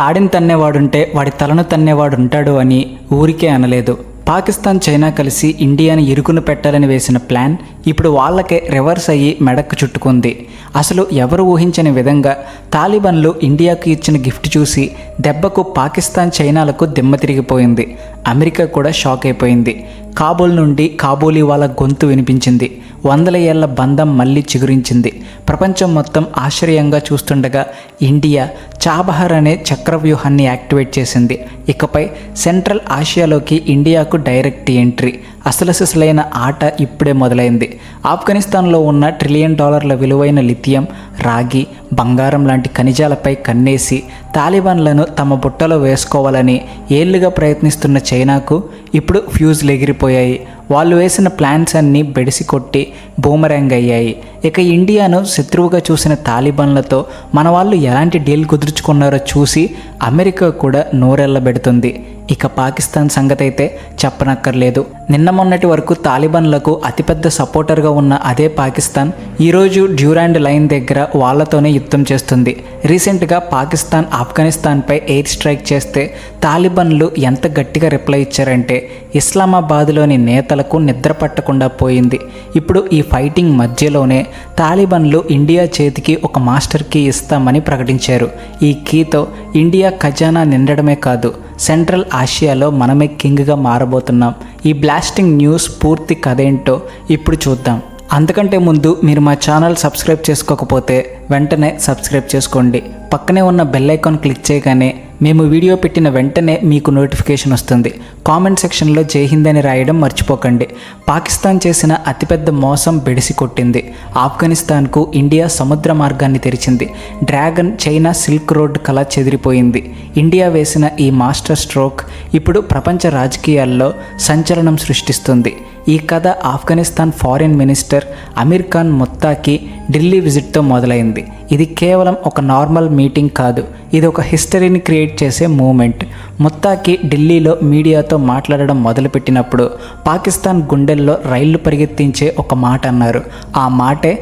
తాడిని తన్నేవాడుంటే వాడి తలను తన్నేవాడుంటాడు అని ఊరికే అనలేదు. పాకిస్తాన్ చైనా కలిసి ఇండియాని ఇరుకును పెట్టాలని వేసిన ప్లాన్ ఇప్పుడు వాళ్ళకే రివర్స్ అయ్యి మెడక్కు చుట్టుకుంది. అసలు ఎవరు ఊహించని విధంగా తాలిబాన్లు ఇండియాకు ఇచ్చిన గిఫ్ట్ చూసి దెబ్బకు పాకిస్తాన్ చైనాలకు దిమ్మ తిరిగిపోయింది. అమెరికా కూడా షాక్ అయిపోయింది. కాబూల్ నుండి కాబూలీ వాళ్ళ గొంతు వినిపించింది. 100 ఏళ్ల బంధం మళ్ళీ చిగురించింది. ప్రపంచం మొత్తం ఆశ్చర్యంగా చూస్తుండగా ఇండియా చాబహార్ అనే చక్రవ్యూహాన్ని యాక్టివేట్ చేసింది. ఇకపై సెంట్రల్ ఆసియాలోకి ఇండియాకు డైరెక్ట్ ఎంట్రీ. అసలైన ఆట ఇప్పుడే మొదలైంది. ఆఫ్ఘనిస్తాన్లో ఉన్న $1 ట్రిలియన్ విలువైన లిథియం, రాగి, బంగారం లాంటి ఖనిజాలపై కన్నేసి తాలిబాన్లను తమ బుట్టలో వేసుకోవాలని ఏళ్లుగా ప్రయత్నిస్తున్న చైనాకు ఇప్పుడు ఫ్యూజ్లు ఎగిరిపోయాయి. వాళ్ళు వేసిన ప్లాన్స్ అన్నీ బెడిసి కొట్టి బూమరాంగ్ అయ్యాయి. ఇక ఇండియాను శత్రువుగా చూసిన తాలిబాన్లతో మన వాళ్ళు ఎలాంటి డీల్ కుదుర్చుకున్నారో చూసి అమెరికా కూడా నోరెళ్లబెడుతుంది. ఇక పాకిస్తాన్ సంగతి అయితే చెప్పనక్కర్లేదు. నిన్న మొన్నటి వరకు తాలిబాన్లకు అతిపెద్ద సపోర్టర్గా ఉన్న అదే పాకిస్తాన్ ఈరోజు డ్యూరాండ్ లైన్ దగ్గర వాళ్లతోనే యుద్ధం చేస్తుంది. రీసెంట్గా పాకిస్తాన్ ఆఫ్ఘనిస్తాన్పై ఎయిర్ స్ట్రైక్ చేస్తే తాలిబాన్లు ఎంత గట్టిగా రిప్లై ఇచ్చారంటే ఇస్లామాబాద్లోని నేతలకు నిద్ర పట్టకుండా పోయింది. ఇప్పుడు ఈ ఫైటింగ్ మధ్యలోనే తాలిబాన్లు ఇండియా చేతికి ఒక మాస్టర్ కీ ఇస్తామని ప్రకటించారు. ఈ కీతో ఇండియా ఖజానా నిండడమే కాదు, సెంట్రల్ ఆసియాలో మనమే కింగ్గా మారబోతున్నాం. ఈ బ్లాస్టింగ్ న్యూస్ పూర్తి కథేంటో ఇప్పుడు చూద్దాం. అంతకంటే ముందు మీరు మా ఛానల్ సబ్స్క్రైబ్ చేసుకోకపోతే వెంటనే సబ్స్క్రైబ్ చేసుకోండి. పక్కనే ఉన్న బెల్ ఐకాన్ క్లిక్ చేయగానే మేము వీడియో పెట్టిన వెంటనే మీకు నోటిఫికేషన్ వస్తుంది. కామెంట్ సెక్షన్లో జై హింద్ అని రాయడం మర్చిపోకండి. పాకిస్తాన్ చేసిన అతిపెద్ద మోసం బెడిసి కొట్టింది. ఆఫ్ఘనిస్తాన్కు ఇండియా సముద్ర మార్గాన్ని తెరిచింది. డ్రాగన్ చైనా సిల్క్ రోడ్ కళ చెదిరిపోయింది. ఇండియా వేసిన ఈ మాస్టర్ స్ట్రోక్ ఇప్పుడు ప్రపంచ రాజకీయాల్లో సంచలనం సృష్టిస్తుంది. ఈ కథ ఆఫ్ఘనిస్తాన్ ఫారిన్ మినిస్టర్ అమీర్ ఖాన్ ముత్తాకి ఢిల్లీ విజిట్తో మొదలైంది. ఇది కేవలం ఒక నార్మల్ మీటింగ్ కాదు, ఇది ఒక హిస్టరీని క్రియేట్ చేసే మూమెంట్. ముత్తాకి ఢిల్లీలో మీడియాతో మాట్లాడడం మొదలుపెట్టినప్పుడు పాకిస్తాన్ గుండెల్లో రైళ్లు పరిగెత్తించే ఒక మాట అన్నారు. ఆ మాటే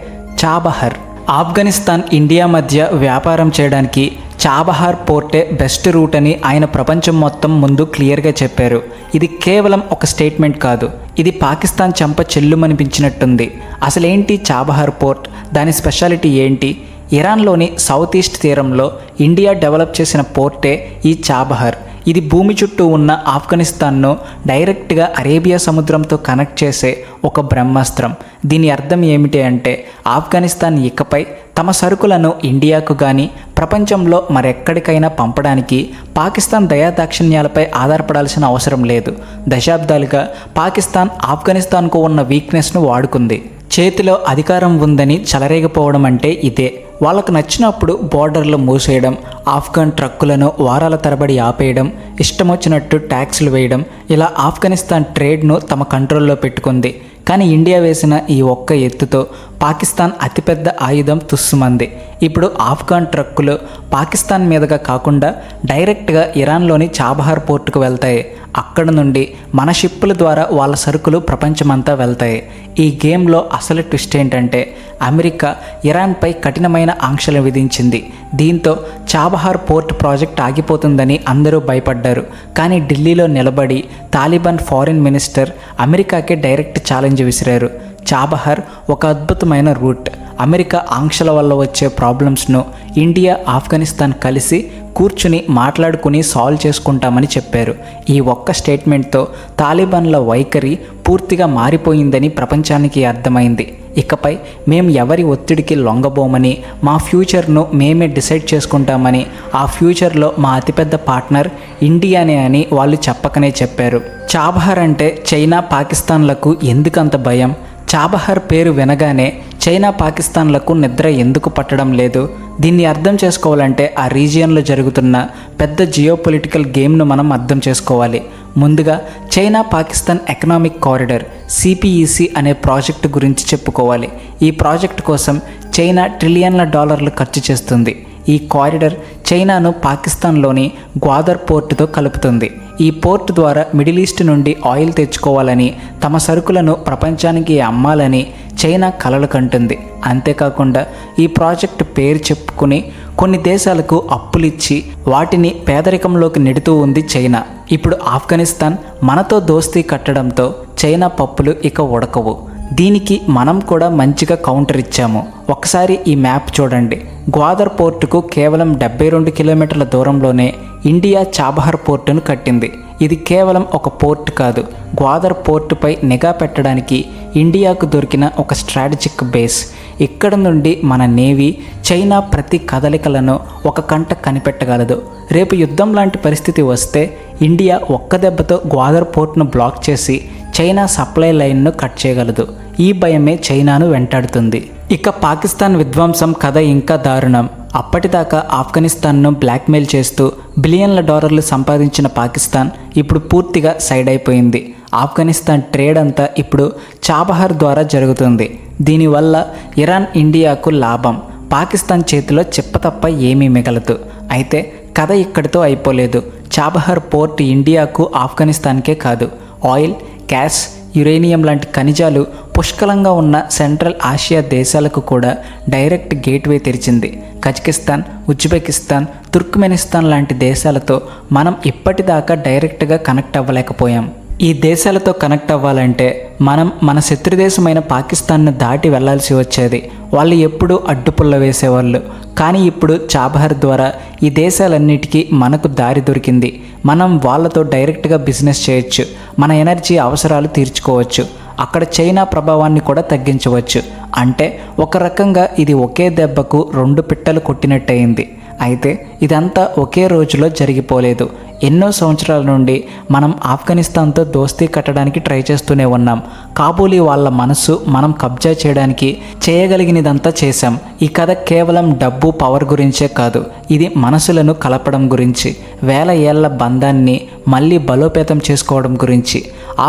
చాబహార్. ఆఫ్ఘనిస్తాన్ ఇండియా మధ్య వ్యాపారం చేయడానికి చాబహార్ పోర్టే బెస్ట్ రూట్ అని ఆయన ప్రపంచం మొత్తం ముందు క్లియర్గా చెప్పారు. ఇది కేవలం ఒక స్టేట్మెంట్ కాదు, ఇది పాకిస్తాన్ చెంప చెల్లుమనిపించినట్టుంది. అసలేంటి చాబహార్ పోర్ట్? దాని స్పెషాలిటీ ఏంటి? ఇరాన్లోని సౌత్ ఈస్ట్ తీరంలో ఇండియా డెవలప్ చేసిన పోర్టే ఈ చాబహార్. ఇది భూమి చుట్టూ ఉన్న ఆఫ్ఘనిస్తాన్ను డైరెక్ట్గా అరేబియా సముద్రంతో కనెక్ట్ చేసే ఒక బ్రహ్మాస్త్రం. దీని అర్థం ఏమిటి అంటే ఆఫ్ఘనిస్తాన్ ఇకపై తమ సరుకులను ఇండియాకు కానీ ప్రపంచంలో మరెక్కడికైనా పంపడానికి పాకిస్తాన్ దయాదాక్షిణ్యాలపై ఆధారపడాల్సిన అవసరం లేదు. దశాబ్దాలుగా పాకిస్తాన్ ఆఫ్ఘనిస్తాన్కు ఉన్న వీక్నెస్ను వాడుకుంది. చేతిలో అధికారం ఉందని చెలరేగిపోవడం అంటే ఇదే. వాళ్ళకు నచ్చినప్పుడు బోర్డర్లు మూసేయడం, ఆఫ్ఘన్ ట్రక్కులను వారాల తరబడి ఆపేయడం, ఇష్టం వచ్చినట్టు ట్యాక్స్లు వేయడం, ఇలా ఆఫ్ఘనిస్తాన్ ట్రేడ్ను తమ కంట్రోల్లో పెట్టుకుంది. కానీ ఇండియా వేసిన ఈ ఒక్క ఎత్తుతో పాకిస్తాన్ అతిపెద్ద ఆయుధం తుస్సుమంది. ఇప్పుడు ఆఫ్ఘన్ ట్రక్కులు పాకిస్తాన్ మీదుగా కాకుండా డైరెక్ట్గా ఇరాన్లోని చాబహార్ పోర్టుకు వెళ్తాయి. అక్కడ నుండి మన షిప్పుల ద్వారా వాళ్ళ సరుకులు ప్రపంచమంతా వెళ్తాయి. ఈ గేమ్లో అసలు ట్విస్ట్ ఏంటంటే అమెరికా ఇరాన్పై కఠినమైన ఆంక్షలు విధించింది. దీంతో చాబహార్ పోర్ట్ ప్రాజెక్ట్ ఆగిపోతుందని అందరూ భయపడ్డారు. కానీ ఢిల్లీలో నిలబడి తాలిబాన్ ఫారిన్ మినిస్టర్ అమెరికాకే డైరెక్ట్ ఛాలెంజ్ విసిరారు. చాబహార్ ఒక అద్భుతమైన రూట్. అమెరికా ఆంక్షల వల్ల వచ్చే ప్రాబ్లమ్స్ను ఇండియా, ఆఫ్ఘనిస్తాన్ కలిసి కూర్చుని మాట్లాడుకుని సాల్వ్ చేసుకుంటామని చెప్పారు. ఈ ఒక్క స్టేట్మెంట్తో తాలిబాన్ల వైఖరి పూర్తిగా మారిపోయిందని ప్రపంచానికి అర్థమైంది. ఇకపై మేము ఎవరి ఒత్తిడికి లొంగబోమని, మా ఫ్యూచర్ను మేమే డిసైడ్ చేసుకుంటామని, ఆ ఫ్యూచర్లో మా అతిపెద్ద పార్ట్నర్ ఇండియానే అని వాళ్ళు చెప్పకనే చెప్పారు. చాబహార్ అంటే చైనా, పాకిస్తాన్లకు ఎందుకంత భయం? చాబహార్ పేరు వినగానే చైనా, పాకిస్తాన్లకు నిద్ర ఎందుకు పట్టడం లేదు? దీన్ని అర్థం చేసుకోవాలంటే ఆ రీజియన్లో జరుగుతున్న పెద్ద జియోపొలిటికల్ గేమ్ను మనం అర్థం చేసుకోవాలి. ముందుగా China Pakistan economic corridor CPEC అనే ప్రాజెక్టు గురించి చెప్పుకోవాలి. ఈ ప్రాజెక్టు కోసం చైనా ట్రిలియన్ల డాలర్లు ఖర్చు చేస్తుంది. ఈ కారిడార్ చైనాను పాకిస్తాన్లోని గ్వాదర్ పోర్టుతో కలుపుతుంది. ఈ పోర్ట్ ద్వారా మిడిల్ ఈస్ట్ నుండి ఆయిల్ తెచ్చుకోవాలని, తమ సరుకులను ప్రపంచానికి అమ్మాలని చైనా కలలు కంటుంది. అంతేకాకుండా ఈ ప్రాజెక్టు పేరు చెప్పుకుని కొన్ని దేశాలకు అప్పులిచ్చి వాటిని పేదరికంలోకి నెడుతూ ఉంది చైనా. ఇప్పుడు ఆఫ్ఘనిస్తాన్ మనతో దోస్తీ కట్టడంతో చైనా పప్పులు ఇక ఉడకవు. దీనికి మనం కూడా మంచిగా కౌంటర్ ఇచ్చాము. ఒకసారి ఈ మ్యాప్ చూడండి. గ్వాదర్ పోర్టుకు కేవలం 72 కిలోమీటర్ల దూరంలోనే ఇండియా చాబహార్ పోర్టును కట్టింది. ఇది కేవలం ఒక పోర్ట్ కాదు, గ్వాదర్ పోర్టుపై నిఘా పెట్టడానికి ఇండియాకు దొరికిన ఒక స్ట్రాటజిక్ బేస్. ఇక్కడ నుండి మన నేవీ చైనా ప్రతి కదలికలను ఒక కంట కనిపెట్టగలదు. రేపు యుద్ధం లాంటి పరిస్థితి వస్తే ఇండియా ఒక్క దెబ్బతో గ్వాదర్ పోర్ట్ను బ్లాక్ చేసి చైనా సప్లై లైన్ను కట్ చేయగలదు. ఈ భయమే చైనాను వెంటాడుతుంది. ఇక పాకిస్తాన్ విధ్వంసం కథ ఇంకా దారుణం. అప్పటిదాకా ఆఫ్ఘనిస్తాన్ను బ్లాక్మెయిల్ చేస్తూ బిలియన్ల డాలర్లు సంపాదించిన పాకిస్తాన్ ఇప్పుడు పూర్తిగా సైడ్ అయిపోయింది. ఆఫ్ఘనిస్తాన్ ట్రేడ్ అంతా ఇప్పుడు చాబహార్ ద్వారా జరుగుతుంది. దీనివల్ల ఇరాన్, ఇండియాకు లాభం. పాకిస్తాన్ చేతిలో చెప్పతప్ప ఏమీ మిగలదు. అయితే కథ ఇక్కడితో అయిపోలేదు. చాబహార్ పోర్ట్ ఇండియాకు, ఆఫ్ఘనిస్తాన్కే కాదు, ఆయిల్, గ్యాస్, యురేనియం లాంటి ఖనిజాలు పుష్కలంగా ఉన్న సెంట్రల్ ఆసియా దేశాలకు కూడా డైరెక్ట్ గేట్వే తెరిచింది. కజకిస్తాన్, ఉజ్బెకిస్తాన్, తుర్క్మెనిస్తాన్ లాంటి దేశాలతో మనం ఇప్పటిదాకా డైరెక్ట్గా కనెక్ట్ అవ్వలేకపోయాం. ఈ దేశాలతో కనెక్ట్ అవ్వాలంటే మనం మన శత్రుదేశమైన పాకిస్తాన్ను దాటి వెళ్లాల్సి వచ్చేది. వాళ్ళు ఎప్పుడూ అడ్డుపుల్ల వేసేవాళ్ళు. కానీ ఇప్పుడు చాబహార్ ద్వారా ఈ దేశాలన్నిటికీ మనకు దారి దొరికింది. మనం వాళ్ళతో డైరెక్ట్గా బిజినెస్ చేయొచ్చు, మన ఎనర్జీ అవసరాలు తీర్చుకోవచ్చు, అక్కడ చైనా ప్రభావాన్ని కూడా తగ్గించవచ్చు. అంటే ఒక రకంగా ఇది ఒకే దెబ్బకు 2 పిట్టలు కొట్టినట్టయింది. అయితే ఇదంతా ఒకే రోజులో జరిగిపోలేదు. ఎన్నో సంవత్సరాల నుండి మనం ఆఫ్ఘనిస్తాన్తో దోస్తీ కట్టడానికి ట్రై చేస్తూనే ఉన్నాం. కాబూలీ వాళ్ళ మనసు మనం కబ్జా చేయడానికి చేయగలిగినదంతా చేశాం. ఈ కథ కేవలం డబ్బు, పవర్ గురించే కాదు, ఇది మనసులను కలపడం గురించి, వేల ఏళ్ల బంధాన్ని మళ్ళీ బలోపేతం చేసుకోవడం గురించి.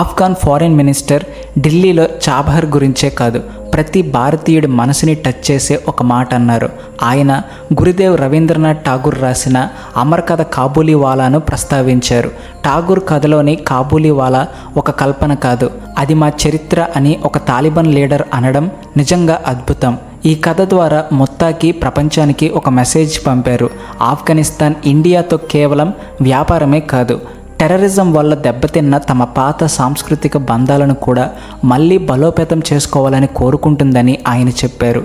ఆఫ్ఘాన్ ఫారిన్ మినిస్టర్ ఢిల్లీలో చాబహార్ గురించే కాదు, ప్రతి భారతీయుడి మనసుని టచ్ చేసే ఒక మాట అన్నారు. ఆయన గురుదేవ్ రవీంద్రనాథ్ ఠాగూర్ రాసిన అమర్ కథ కాబూలీవాలాను ప్రస్తావించారు. ఠాగూర్ కథలోని కాబూలీవాలా ఒక కల్పన కాదు, అది మా చరిత్ర అని ఒక తాలిబాన్ లీడర్ అనడం నిజంగా అద్భుతం. ఈ కథ ద్వారా మొత్తాకి ప్రపంచానికి ఒక మెసేజ్ పంపారు. ఆఫ్ఘనిస్తాన్ ఇండియాతో కేవలం వ్యాపారమే కాదు, టెర్రరిజం వల్ల దెబ్బతిన్న తమ పాత సాంస్కృతిక బంధాలను కూడా మళ్ళీ బలోపేతం చేసుకోవాలని కోరుకుంటుందని ఆయన చెప్పారు.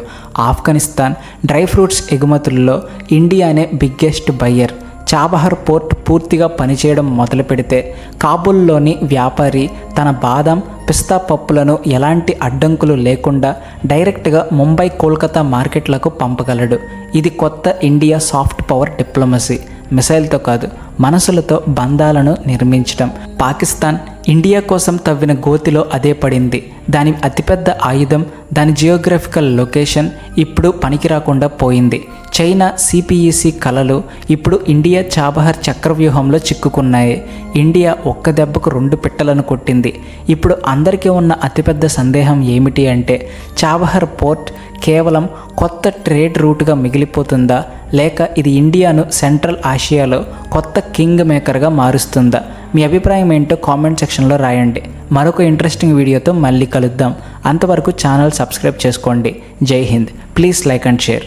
ఆఫ్ఘనిస్తాన్ డ్రై ఫ్రూట్స్ ఎగుమతుల్లో ఇండియానే బిగ్గెస్ట్ బయ్యర్. చాబహార్ పోర్ట్ పూర్తిగా పనిచేయడం మొదలు పెడితే కాబూల్లోని వ్యాపారి తన బాదం, పిస్తా పప్పులను ఎలాంటి అడ్డంకులు లేకుండా డైరెక్ట్గా ముంబై, కోల్కతా మార్కెట్లకు పంపగలడు. ఇది కొత్త ఇండియా సాఫ్ట్ పవర్ డిప్లొమసీ. మిసైల్తో కాదు, మనసులతో బంధాలను నిర్మించడం. పాకిస్తాన్ ఇండియా కోసం తవ్విన గోతిలో అదే పడింది. దాని అతిపెద్ద ఆయుధం, దాని జియోగ్రఫికల్ లొకేషన్ ఇప్పుడు పనికిరాకుండా పోయింది. చైనా సిపిఈసి కలలు ఇప్పుడు ఇండియా చాబహార్ చక్రవ్యూహంలో చిక్కుకున్నాయి. ఇండియా ఒక్క దెబ్బకు 2 పిట్టలను కొట్టింది. ఇప్పుడు అందరికీ ఉన్న అతిపెద్ద సందేహం ఏమిటి అంటే, చాబహార్ పోర్ట్ కేవలం కొత్త ట్రేడ్ రూట్గా మిగిలిపోతుందా, లేక ఇది ఇండియాను సెంట్రల్ ఆసియాలో కొత్త కింగ్ మేకర్గా మారుస్తుందా? మీ అభిప్రాయం ఏంటో కామెంట్ సెక్షన్లో రాయండి. మరొక ఇంట్రెస్టింగ్ వీడియోతో మళ్ళీ కలుద్దాం. అంతవరకు ఛానల్ సబ్స్క్రైబ్ చేసుకోండి. జై Hind. Please like and share.